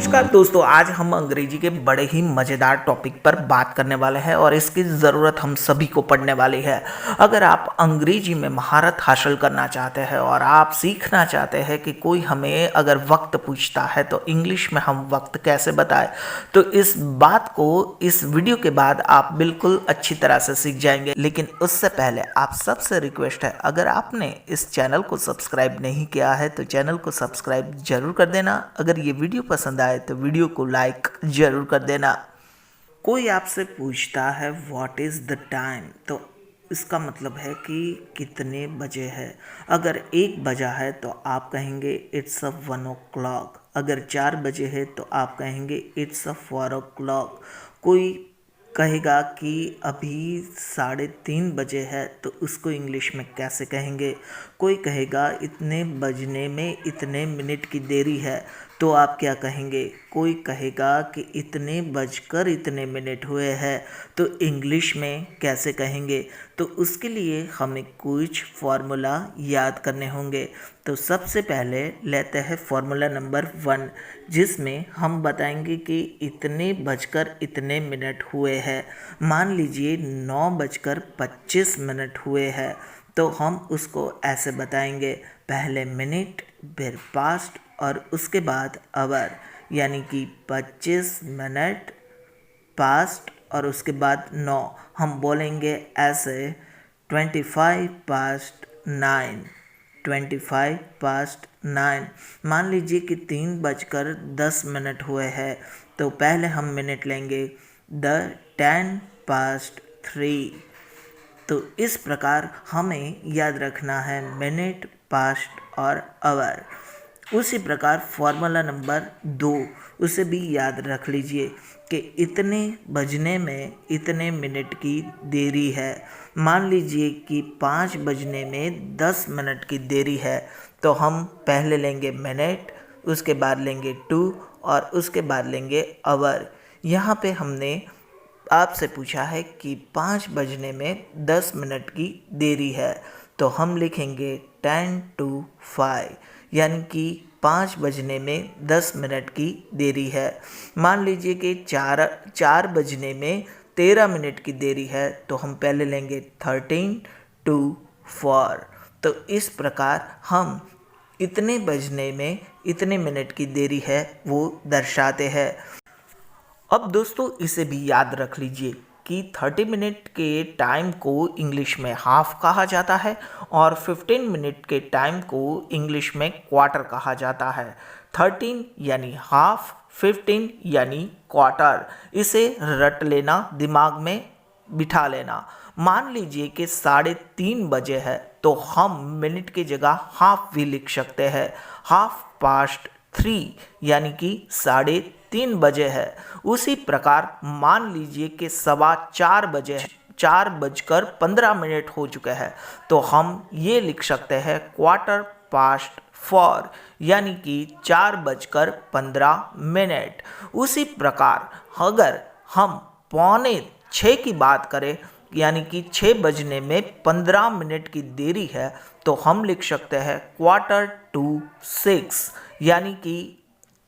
नमस्कार दोस्तों, आज हम अंग्रेजी के बड़े ही मज़ेदार टॉपिक पर बात करने वाले हैं और इसकी ज़रूरत हम सभी को पड़ने वाली है। अगर आप अंग्रेजी में महारत हासिल करना चाहते हैं और आप सीखना चाहते हैं कि कोई हमें अगर वक्त पूछता है तो इंग्लिश में हम वक्त कैसे बताएं, तो इस बात को इस वीडियो के बाद आप बिल्कुल अच्छी तरह से सीख जाएंगे। लेकिन उससे पहले आप सबसे रिक्वेस्ट है, अगर आपने इस चैनल को सब्सक्राइब नहीं किया है तो चैनल को सब्सक्राइब जरूर कर देना। अगर ये वीडियो पसंद आए तो वीडियो को लाइक जरूर कर देना। कोई आपसे पूछता है व्हाट इज़ द टाइम, तो इसका मतलब है कि कितने बजे है। अगर 1 बजा है तो आप कहेंगे इट्स अ 1 o'clock। अगर 4 बजे है तो आप कहेंगे इट्स अ 4 o'clock। कोई कहेगा कि अभी 3:30 बजे है तो उसको इंग्लिश में कैसे कहेंगे। कोई कहेगा इतने बजने में इतने मिनट की देरी है तो आप क्या कहेंगे। कोई कहेगा कि इतने बजकर इतने मिनट हुए हैं तो इंग्लिश में कैसे कहेंगे। तो उसके लिए हमें कुछ फार्मूला याद करने होंगे। तो सबसे पहले लेते हैं फार्मूला नंबर 1, जिसमें हम बताएंगे कि इतने बजकर इतने मिनट हुए हैं। मान लीजिए 9:25 हुए हैं तो हम उसको ऐसे बताएंगे, पहले मिनट फिर पास्ट और उसके बाद आवर, यानी कि 25 मिनट पास्ट और उसके बाद 9। हम बोलेंगे ऐसे 25 past 9, 25 past 9। मान लीजिए कि 3:10 हुए हैं तो पहले हम मिनट लेंगे 10 past 3। तो इस प्रकार हमें याद रखना है मिनट, पास्ट और आवर। उसी प्रकार फार्मूला नंबर 2, उसे भी याद रख लीजिए कि इतने बजने में इतने मिनट की देरी है। मान लीजिए कि 5 बजने में 10 मिनट की देरी है तो हम पहले लेंगे मिनट, उसके बाद लेंगे 2 और उसके बाद लेंगे आवर। यहाँ पे हमने आपसे पूछा है कि 5 बजने में 10 मिनट की देरी है तो हम लिखेंगे 10 to 5, यानी कि 5 बजने में 10 मिनट की देरी है। मान लीजिए कि 4 बजने में 13 मिनट की देरी है तो हम पहले लेंगे 13 to 4। तो इस प्रकार हम इतने बजने में इतने मिनट की देरी है वो दर्शाते हैं। अब दोस्तों इसे भी याद रख लीजिए कि 30 मिनट के टाइम को इंग्लिश में हाफ कहा जाता है और 15 मिनट के टाइम को इंग्लिश में क्वार्टर कहा जाता है। 13 यानी हाफ, 15 यानी क्वार्टर। इसे रट लेना, दिमाग में बिठा लेना। मान लीजिए कि 3:30 बजे है तो हम मिनट की जगह हाफ भी लिख सकते हैं, 3:30, यानी कि 3:30 बजे है। उसी प्रकार मान लीजिए कि 4:15 बजे है, 4:15 हो चुके हैं तो हम ये लिख सकते हैं 4:15, यानी कि 4:15। उसी प्रकार अगर हम 5:45 की बात करें, यानी कि 6 बजने में 15 मिनट की देरी है तो हम लिख सकते हैं 5:45, यानी कि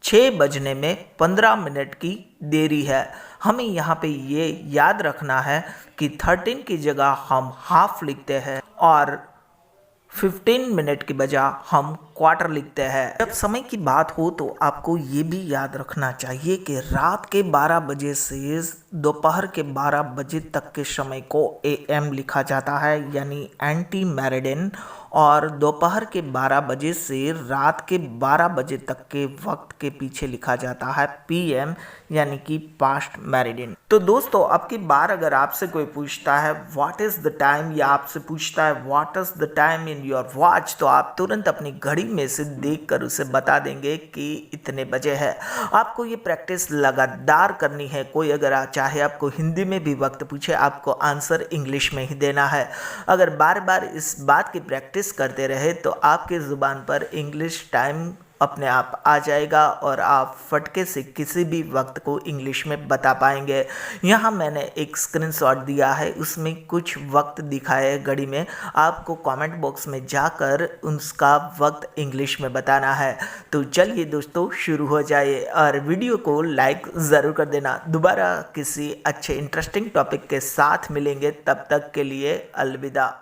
6 बजने में 15 मिनट की देरी है। हमें यहाँ पे ये याद रखना है कि 13 की जगह हम हाफ लिखते हैं और 15 मिनट की बजाय हम क्वार्टर लिखते हैं। जब समय की बात हो तो आपको ये भी याद रखना चाहिए कि रात के 12 बजे से दोपहर के 12 बजे तक के समय को AM लिखा जाता है, यानी एंटी मेरिडियन, और दोपहर के 12 बजे से रात के 12 बजे तक के वक्त के पीछे लिखा जाता है PM, यानी कि पास्ट मेरिडियन। तो दोस्तों अब की बार अगर आपसे कोई पूछता है व्हाट इज़ द टाइम, या आपसे पूछता है what is the time in your watch, तो आप तुरंत अपनी घड़ी में से देखकर उसे बता देंगे कि इतने बजे है। आपको ये प्रैक्टिस लगातार करनी है। कोई अगर चाहे आपको हिंदी में भी वक्त पूछे, आपको आंसर इंग्लिश में ही देना है। अगर बार बार इस बात की प्रैक्टिस करते रहे तो आपके ज़ुबान पर इंग्लिश टाइम अपने आप आ जाएगा और आप फटके से किसी भी वक्त को इंग्लिश में बता पाएंगे। यहाँ मैंने एक स्क्रीनशॉट दिया है, उसमें कुछ वक्त दिखाया है घड़ी में। आपको कमेंट बॉक्स में जाकर उसका वक्त इंग्लिश में बताना है। तो चलिए दोस्तों शुरू हो जाए और वीडियो को लाइक ज़रूर कर देना। दोबारा किसी अच्छे इंटरेस्टिंग टॉपिक के साथ मिलेंगे, तब तक के लिए अलविदा।